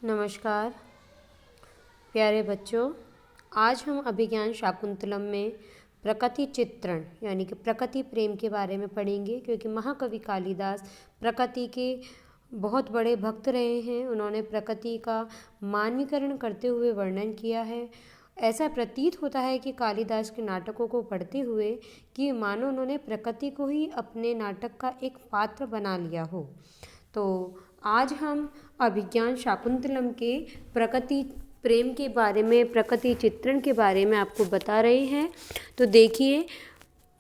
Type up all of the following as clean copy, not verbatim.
नमस्कार प्यारे बच्चों। आज हम अभिज्ञान शाकुंतलम में प्रकृति चित्रण यानी कि प्रकृति प्रेम के बारे में पढ़ेंगे, क्योंकि महाकवि कालिदास प्रकृति के बहुत बड़े भक्त रहे हैं। उन्होंने प्रकृति का मानवीकरण करते हुए वर्णन किया है। ऐसा प्रतीत होता है कि कालिदास के नाटकों को पढ़ते हुए कि मानो उन्होंने प्रकृति को ही अपने नाटक का एक पात्र बना लिया हो। तो आज हम अभिज्ञान शाकुंतलम के प्रकृति प्रेम के बारे में, प्रकृति चित्रण के बारे में आपको बता रहे हैं। तो देखिए,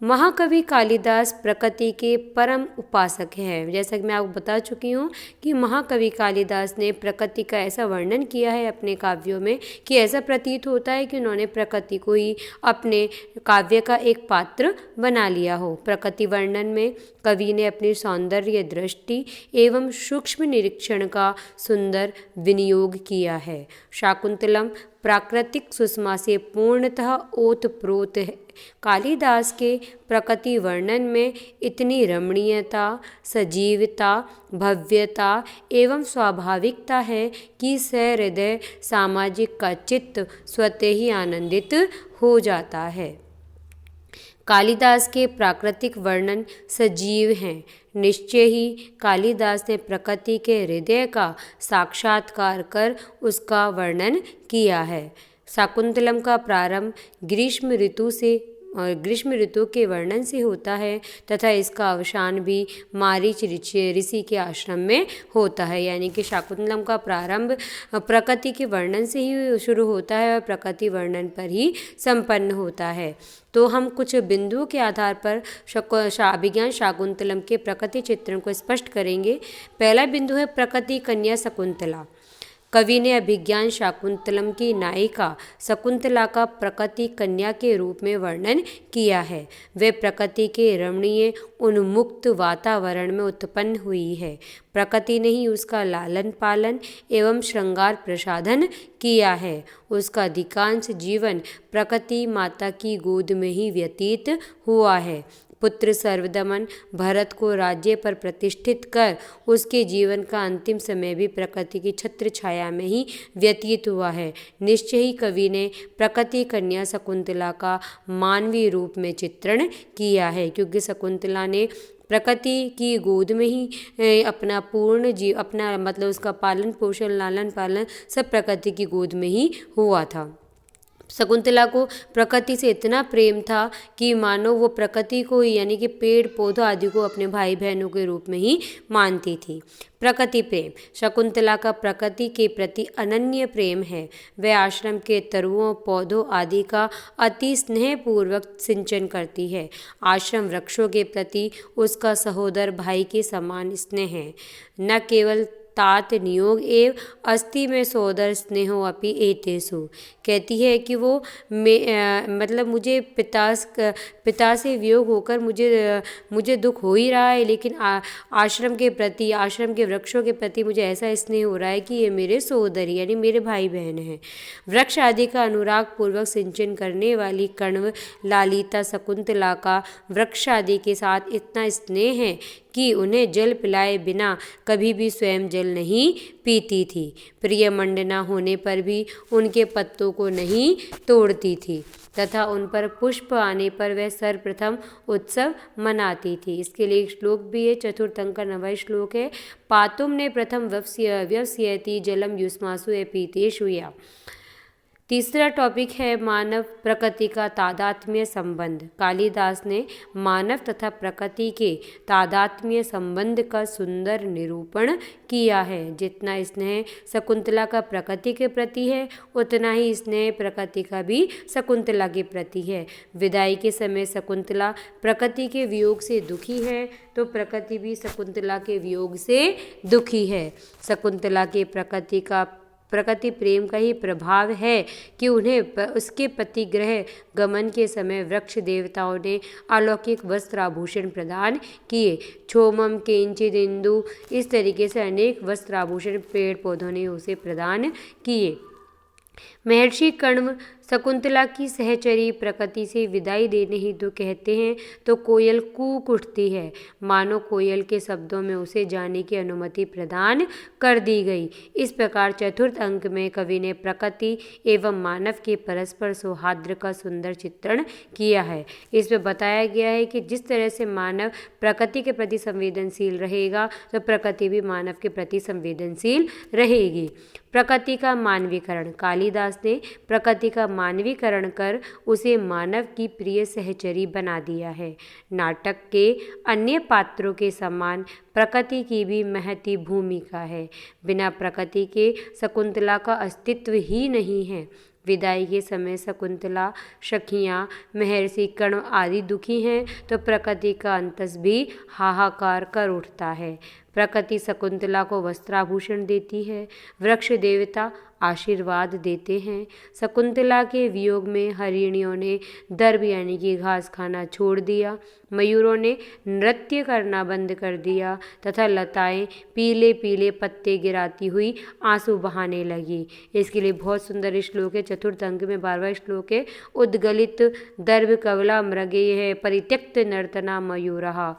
महाकवि कालिदास प्रकृति के परम उपासक हैं। जैसा कि मैं आपको बता चुकी हूँ कि महाकवि कालिदास ने प्रकृति का ऐसा वर्णन किया है अपने काव्यों में कि ऐसा प्रतीत होता है कि उन्होंने प्रकृति को ही अपने काव्य का एक पात्र बना लिया हो। प्रकृति वर्णन में कवि ने अपनी सौंदर्य दृष्टि एवं सूक्ष्म निरीक्षण का सुंदर विनियोग किया है। शाकुंतलम प्राकृतिक सुषमा से पूर्णतः ओतप्रोत है। कालिदास के प्रकृति वर्णन में इतनी रमणीयता, सजीवता, भव्यता एवं स्वाभाविकता है कि सहृदय सामाजिक का चित्त स्वतः ही आनंदित हो जाता है। कालिदास के प्राकृतिक वर्णन सजीव हैं। निश्चय ही कालिदास ने प्रकृति के हृदय का साक्षात्कार कर उसका वर्णन किया है। शाकुंतलम का प्रारंभ ग्रीष्म ऋतु के वर्णन से होता है तथा इसका अवसान भी मारीच ऋषि के आश्रम में होता है। यानी कि शाकुंतलम का प्रारंभ प्रकृति के वर्णन से ही शुरू होता है और प्रकृति वर्णन पर ही संपन्न होता है। तो हम कुछ बिंदुओं के आधार पर अभिज्ञान शाकुंतलम के प्रकृति चित्रण को स्पष्ट करेंगे। पहला बिंदु है प्रकृति कन्या शकुंतला। कवि ने अभिज्ञान शाकुंतलम की नायिका शकुंतला का प्रकृति कन्या के रूप में वर्णन किया है। वे प्रकृति के रमणीय उन्मुक्त वातावरण में उत्पन्न हुई है। प्रकृति ने ही उसका लालन पालन एवं श्रृंगार प्रसाधन किया है। उसका अधिकांश जीवन प्रकृति माता की गोद में ही व्यतीत हुआ है। पुत्र सर्वदमन भरत को राज्य पर प्रतिष्ठित कर उसके जीवन का अंतिम समय भी प्रकृति की छत्र छाया में ही व्यतीत हुआ है। निश्चय ही कवि ने प्रकृति कन्या शकुंतला का मानवीय रूप में चित्रण किया है, क्योंकि शकुंतला ने प्रकृति की गोद में ही अपना मतलब उसका पालन पोषण, लालन पालन सब प्रकृति की गोद में ही हुआ था। शकुंतला को प्रकृति से इतना प्रेम था कि मानो वो प्रकृति को यानी कि पेड़ पौधों आदि को अपने भाई बहनों के रूप में ही मानती थी। प्रकृति प्रेम। शकुंतला का प्रकृति के प्रति अनन्य प्रेम है। वह आश्रम के तरुओं, पौधों आदि का अति स्नेहपूर्वक सिंचन करती है। आश्रम वृक्षों के प्रति उसका सहोदर भाई के समान स्नेह है। न केवल तात नियोग एव अस्थि में सोदर स्नेहो अपि एतेषु। कहती है कि वो मतलब मुझे पिता से वियोग होकर मुझे दुख हो ही रहा है, लेकिन आश्रम के प्रति, आश्रम के वृक्षों के प्रति मुझे ऐसा स्नेह हो रहा है कि ये मेरे सोदरी यानी मेरे भाई बहन हैं। वृक्ष आदि का अनुराग पूर्वक सिंचन करने वाली कण्व लालिता शकुंतला का वृक्ष आदि के साथ इतना स्नेह है कि उन्हें जल पिलाए बिना कभी भी स्वयं जल नहीं पीती थी। प्रिय मंडना होने पर भी उनके पत्तों को नहीं तोड़ती थी तथा उन पर पुष्प आने पर वह सर्वप्रथम उत्सव मनाती थी। इसके लिए एक श्लोक भी है, चतुर्थ अंक का 9वां श्लोक है। पातुम ने प्रथम व्यवस्यति जलम युष्मासु पीतेषु या। तीसरा टॉपिक है मानव प्रकृति का तादात्म्य संबंध। कालिदास ने मानव तथा प्रकृति के तादात्म्य संबंध का सुंदर निरूपण किया है। जितना स्नेह शकुंतला का प्रकृति के प्रति है, उतना ही स्नेह प्रकृति का भी शकुंतला के प्रति है। विदाई के समय शकुंतला प्रकृति के वियोग से दुखी है, तो प्रकृति भी शकुंतला के वियोग से दुखी है। शकुंतला के प्रकृति प्रेम का ही प्रभाव है कि उन्हें उसके पतिगृह गमन के समय वृक्ष देवताओं ने अलौकिक वस्त्र आभूषण प्रदान किए। क्षोमम किंचिदिंदु, इस तरीके से अनेक वस्त्र आभूषण पेड़ पौधों ने उसे प्रदान किए। महर्षि कण्व शकुंतला की सहचरी प्रकृति से विदाई देने हेतु कहते हैं तो कोयल कूक उठती है, मानो कोयल के शब्दों में उसे जाने की अनुमति प्रदान कर दी गई। इस प्रकार चतुर्थ अंक में कवि ने प्रकृति एवं मानव के परस्पर सौहार्द का सुंदर चित्रण किया है। इसमें बताया गया है कि जिस तरह से मानव प्रकृति के प्रति संवेदनशील रहेगा तो प्रकृति भी मानव के प्रति संवेदनशील रहेगी। प्रकृति का मानवीकरण, कालिदास ने प्रकृति का मानवीकरण कर उसे मानव की प्रिय सहचरी बना दिया है। नाटक के अन्य पात्रों के समान प्रकृति की भी महती भूमिका है। बिना प्रकृति के शकुंतला का अस्तित्व ही नहीं है। विदाई के समय शकुंतला, सखियाँ, महर्षि कण्व आदि दुखी हैं तो प्रकृति का अंतस भी हाहाकार कर उठता है। प्रकृति शकुंतला को वस्त्राभूषण देती है, वृक्ष देवता आशीर्वाद देते हैं। शकुंतला के वियोग में हरिणियों ने दर्भ यानी कि घास खाना छोड़ दिया, मयूरों ने नृत्य करना बंद कर दिया तथा लताएं पीले पीले पत्ते गिराती हुई आंसू बहाने लगी। इसके लिए बहुत सुंदर श्लोक है, चतुर्थ अंक में 12वां श्लोक है। उद्गलित दर्भ कवला मृगे परित्यक्त नर्तना मयूरहा।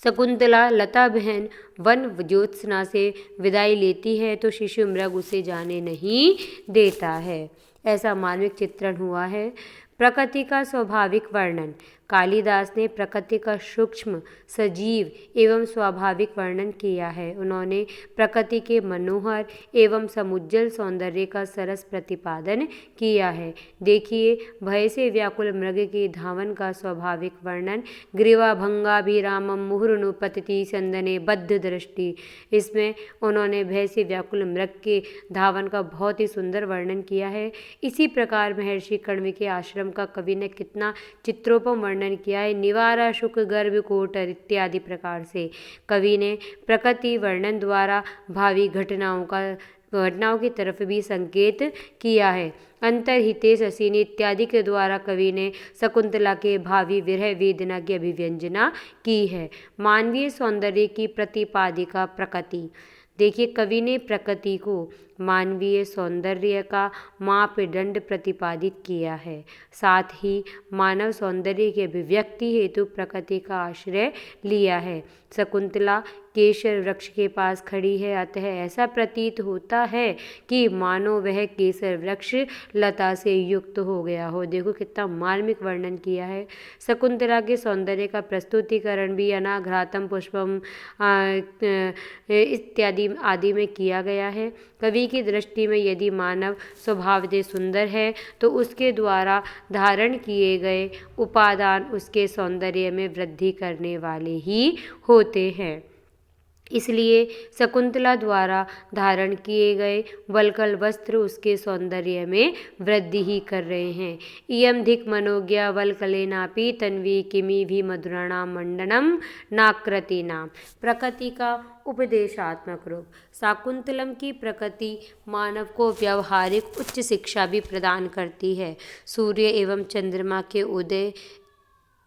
शकुंतला लता बहन वन ज्योत्सना से विदाई लेती है तो शिशु मृग उसे जाने नहीं देता है। ऐसा मानविक चित्रण हुआ है। प्रकृति का स्वाभाविक वर्णन, कालिदास ने प्रकृति का सूक्ष्म, सजीव एवं स्वाभाविक वर्णन किया है। उन्होंने प्रकृति के मनोहर एवं समुज्जल सौंदर्य का सरस प्रतिपादन किया है। देखिए, भय से व्याकुल मृग के धावन का स्वाभाविक वर्णन, ग्रीवा भंगाभिरामम मुहुर्नुपतति चंदने बद्ध दृष्टि। इसमें उन्होंने भय से व्याकुल मृग के धावन का बहुत ही सुंदर वर्णन किया है। इसी प्रकार महर्षि कण्व के आश्रम का कवि ने कितना चित्रोपम वर्णन किया है। निवारा शुक गर्भ कोटर इत्यादि प्रकार से कवि ने प्रकृति वर्णन द्वारा भावी घटनाओं की तरफ भी संकेत किया है। अंतर्हिते शशिनी इत्यादि के द्वारा कवि ने शकुंतला के भावी विरह वेदना की अभिव्यंजना की है। मानवीय सौंदर्य की प्रतिपादिका प्रकृति, देखिए कवि ने प्रकृति को मानवीय सौंदर्य का मापदंड प्रतिपादित किया है। साथ ही मानव सौंदर्य की अभिव्यक्ति हेतु प्रकृति का आश्रय लिया है। शकुंतला केसर वृक्ष के पास खड़ी है, अतः ऐसा प्रतीत होता है कि मानो वह केसर वृक्ष लता से युक्त हो गया हो। देखो कितना मार्मिक वर्णन किया है। शकुंतला के सौंदर्य का प्रस्तुतिकरण भी अनाघ्रातम पुष्पम इत्यादि आदि में किया गया है। कवि की दृष्टि में यदि मानव स्वभावतः सुंदर है तो उसके द्वारा धारण किए गए उपादान उसके सौंदर्य में वृद्धि करने वाले ही होते हैं। इसलिए शकुंतला द्वारा धारण किए गए वल्कल वस्त्र उसके सौंदर्य में वृद्धि ही कर रहे हैं। इयम धिक मनोज्ञा वल्कलेनापि तन्वी किमि भी मधुराणाम मंडनम नाकृतिनाम। प्रकृति का उपदेशात्मक रूप, शाकुंतलम की प्रकृति मानव को व्यवहारिक उच्च शिक्षा भी प्रदान करती है। सूर्य एवं चंद्रमा के उदय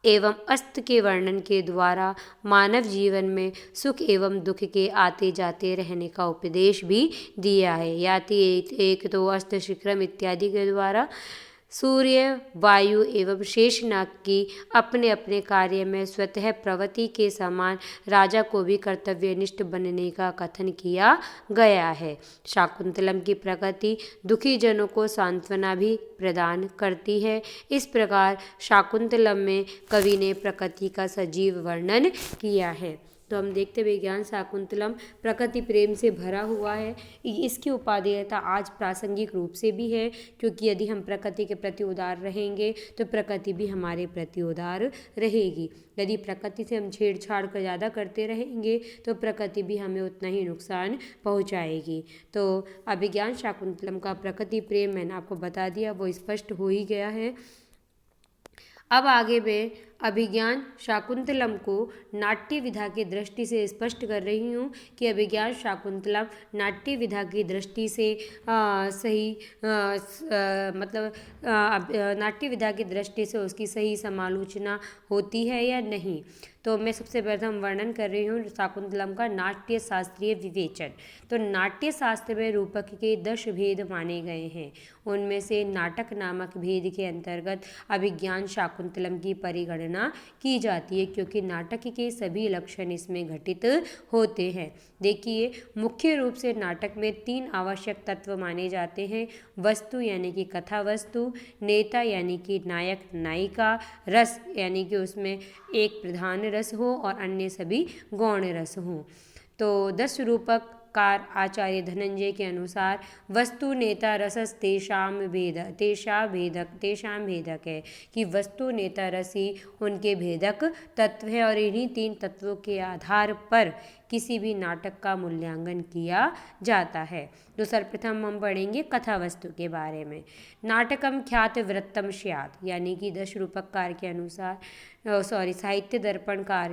एवं अस्त के वर्णन के द्वारा मानव जीवन में सुख एवं दुख के आते जाते रहने का उपदेश भी दिया है। याति एक तो अस्त शिखरम इत्यादि के द्वारा सूर्य, वायु एवं शेषनाग की अपने अपने कार्य में स्वतः प्रवृत्ति के समान राजा को भी कर्तव्यनिष्ठ बनने का कथन किया गया है। शाकुंतलम की प्रकृति दुखी जनों को सांत्वना भी प्रदान करती है। इस प्रकार शाकुंतलम में कवि ने प्रकृति का सजीव वर्णन किया है। तो हम देखते हुए ज्ञान शाकुंतलम प्रकृति प्रेम से भरा हुआ है। इसकी उपादेयता आज प्रासंगिक रूप से भी है, क्योंकि यदि हम प्रकृति के प्रति उदार रहेंगे तो प्रकृति भी हमारे प्रति उदार रहेगी। यदि प्रकृति से हम छेड़छाड़ कर ज़्यादा करते रहेंगे तो प्रकृति भी हमें उतना ही नुकसान पहुंचाएगी। तो अभिज्ञान शाकुंतलम का प्रकृति प्रेम मैंने आपको बता दिया, वो स्पष्ट हो ही गया है। अब आगे मैं अभिज्ञान शाकुंतलम को नाट्य विधा की दृष्टि से स्पष्ट कर रही हूँ कि अभिज्ञान शाकुंतलम नाट्य विधा की दृष्टि से सही मतलब नाट्य विधा की दृष्टि से उसकी सही समालोचना होती है या नहीं। तो मैं सबसे प्रथम वर्णन कर रही हूँ शाकुंतलम का नाट्य शास्त्रीय विवेचन। तो नाट्य शास्त्र में रूपक के 10 भेद माने गए हैं। उनमें से नाटक नामक भेद के अंतर्गत अभिज्ञान शाकुंतलम की परिगणना की जाती है, क्योंकि नाटक के सभी लक्षण इसमें घटित होते हैं। देखिए, मुख्य रूप से नाटक में 3 आवश्यक तत्व माने जाते हैं: वस्तु यानी कि कथा वस्तु, नेता यानी कि नायक नायिका, रस यानी कि उसमें एक प्रधान रस हो और अन्य सभी गौण रस हों। तो 10 रूपक कार आचार्य धनंजय के अनुसार वस्तु नेता रसस तेषाम भेदक है कि वस्तु नेता रस ही उनके भेदक तत्व है और इन्हीं 3 तत्वों के आधार पर किसी भी नाटक का मूल्यांकन किया जाता है। तो सर्वप्रथम हम पढ़ेंगे कथा वस्तु के बारे में। नाटकम ख्यात वृत्तम स्यात्, यानी कि 10 रूपककार के अनुसार साहित्य दर्पणकार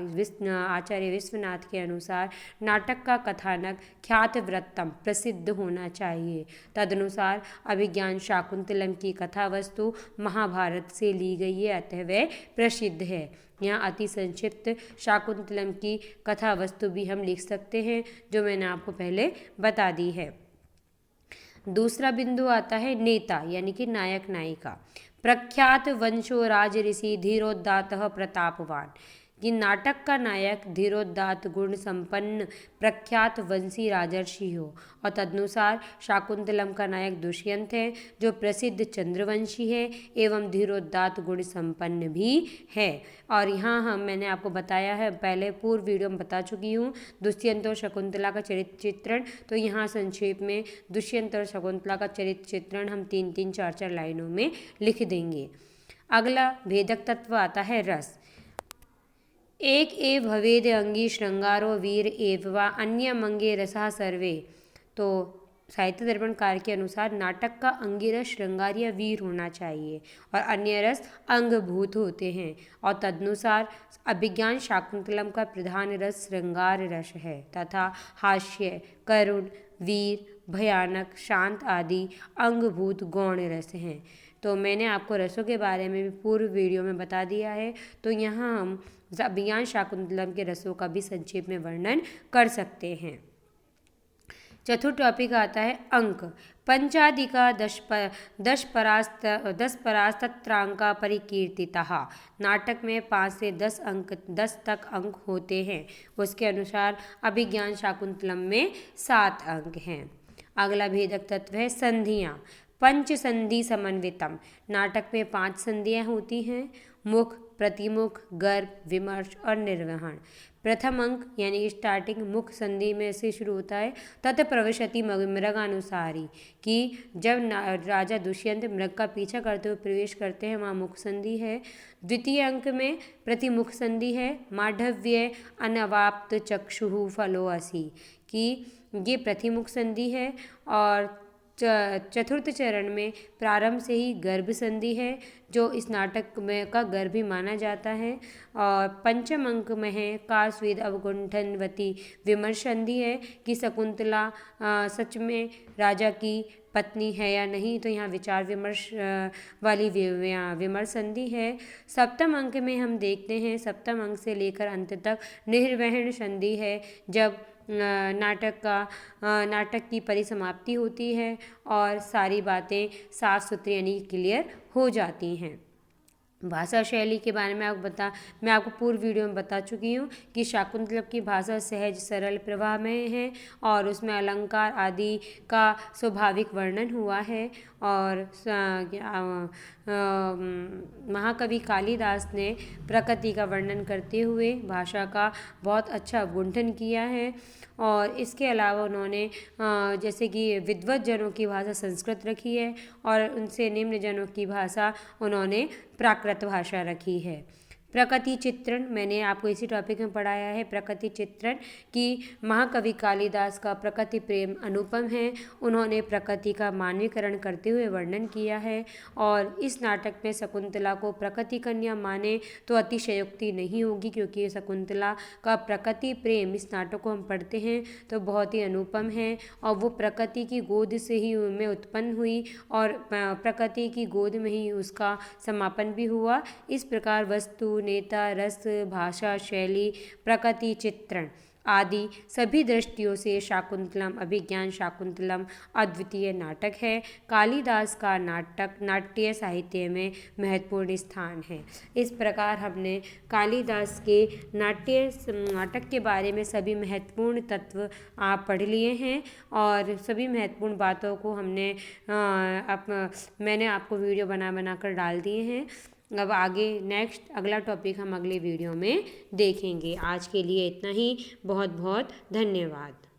आचार्य विश्वनाथ के अनुसार नाटक का कथानक ख्यात वृत्तम प्रसिद्ध होना चाहिए। तदनुसार अभिज्ञान शाकुंतलम की कथा वस्तु महाभारत से ली गई है, अतः वह प्रसिद्ध है। यहाँ अति संक्षिप्त शाकुंतलम की कथा वस्तु भी हम लिख सकते हैं, जो मैंने आपको पहले बता दी है। दूसरा बिंदु आता है नेता यानी कि नायक नायिका। प्रख्यात वंशो राज ऋषि धीरोदात्तः प्रतापवान, कि नाटक का नायक धीरोदात्त गुण संपन्न प्रख्यात वंशी राजर्षि हो, और तदनुसार शाकुंतलम का नायक दुष्यंत है, जो प्रसिद्ध चंद्रवंशी है एवं धीरोदात्त गुण संपन्न भी है। और यहाँ मैंने आपको बताया है, पहले पूर्व वीडियो में बता चुकी हूँ दुष्यंत और शकुंतला का चरित्र चित्रण। तो यहाँ संक्षेप में दुष्यंत और शकुंतला का चरित्र चित्रण हम 3-3, 4-4 लाइनों में लिख देंगे। अगला भेदक तत्व आता है रस। एक एव भवेद अंगी श्रृंगारो वीर एव वा अन्य मंगे रसा सर्वे। तो साहित्य दर्पणकार के अनुसार नाटक का अंगी रस श्रृंगार या वीर होना चाहिए और अन्य रस अंगभूत होते हैं, और तदनुसार अभिज्ञान शाकुंतलम का प्रधान रस श्रृंगार रस है तथा हास्य, करुण, वीर, भयानक, शांत आदि अंगभूत गौण रस हैं। तो मैंने आपको रसों के बारे में भी पूर्व वीडियो में बता दिया है। तो यहाँ हम अभिज्ञान शाकुंतलम के रसों का भी संक्षेप में वर्णन कर सकते हैं। चतुर्थ टॉपिक आता है अंक। पंचाधिका 10 परास्तत्रांका परिकीर्तितः। नाटक में 5 से 10 तक अंक होते हैं। उसके अनुसार अभिज्ञान शाकुंतलम में 7 अंक हैं। अगला भेदक तत्व है संधियाँ। पंच संधि समन्वितम। नाटक में 5 संधियाँ होती हैं: मुख, प्रतिमुख, गर्भ, विमर्श और निर्वहन। प्रथम अंक यानी स्टार्टिंग मुख संधि में से शुरू होता है। तत् प्रविशति मृगानुसारी, कि जब राजा दुष्यंत मृग का पीछा करते हुए प्रवेश करते हैं, वहाँ मुख संधि है। द्वितीय अंक में प्रतिमुख संधि है। माढ़व्य अनवाप्त चक्षुः फलोऽसि, कि ये प्रतिमुख संधि है। और चतुर्थ चरण में प्रारंभ से ही गर्भ संधि है, जो इस नाटक में का गर्भ ही माना जाता है। और पंचम अंक में है कास्वेद अवगुंठनवती विमर्श संधि है, कि शकुंतला सच में राजा की पत्नी है या नहीं। तो यहाँ विचार विमर्श वाली विमर्श संधि है। सप्तम अंक में हम देखते हैं, सप्तम अंक से लेकर अंत तक निर्वहन संधि है, जब नाटक की परिसमाप्ति होती है और सारी बातें साफ सुथरी यानी क्लियर हो जाती हैं। भाषा शैली के बारे में मैं आपको पूर्व वीडियो में बता चुकी हूँ कि शाकुंतलम की भाषा सहज सरल प्रवाह में है और उसमें अलंकार आदि का स्वाभाविक वर्णन हुआ है। और महाकवि कालिदास ने प्रकृति का वर्णन करते हुए भाषा का बहुत अच्छा गुंठन किया है। और इसके अलावा उन्होंने जैसे कि विद्वत जनों की भाषा संस्कृत रखी है और उनसे निम्न जनों की भाषा उन्होंने प्राकृत भाषा रखी है। प्रकृति चित्रण मैंने आपको इसी टॉपिक में पढ़ाया है। प्रकृति चित्रण कि महाकवि कालिदास का प्रकृति प्रेम अनुपम है। उन्होंने प्रकृति का मानवीकरण करते हुए वर्णन किया है और इस नाटक में शकुंतला को प्रकृति कन्या माने तो अतिशयोक्ति नहीं होगी, क्योंकि शकुंतला का प्रकृति प्रेम इस नाटक को हम पढ़ते हैं तो बहुत ही अनुपम है और वो प्रकृति की गोद से ही में उत्पन्न हुई और प्रकृति की गोद में ही उसका समापन भी हुआ। इस प्रकार वस्तु, नेता, रस, भाषा, शैली, प्रकृति चित्रण आदि सभी दृष्टियों से शाकुंतलम अभिज्ञान शाकुंतलम अद्वितीय नाटक है। कालिदास का नाटक नाट्य साहित्य में महत्वपूर्ण स्थान है। इस प्रकार हमने कालिदास के नाटक के बारे में सभी महत्वपूर्ण तत्व आप पढ़ लिए हैं और सभी महत्वपूर्ण बातों को मैंने आपको वीडियो बना कर डाल दिए हैं। अब आगे अगला टॉपिक हम अगले वीडियो में देखेंगे। आज के लिए इतना ही। बहुत बहुत धन्यवाद।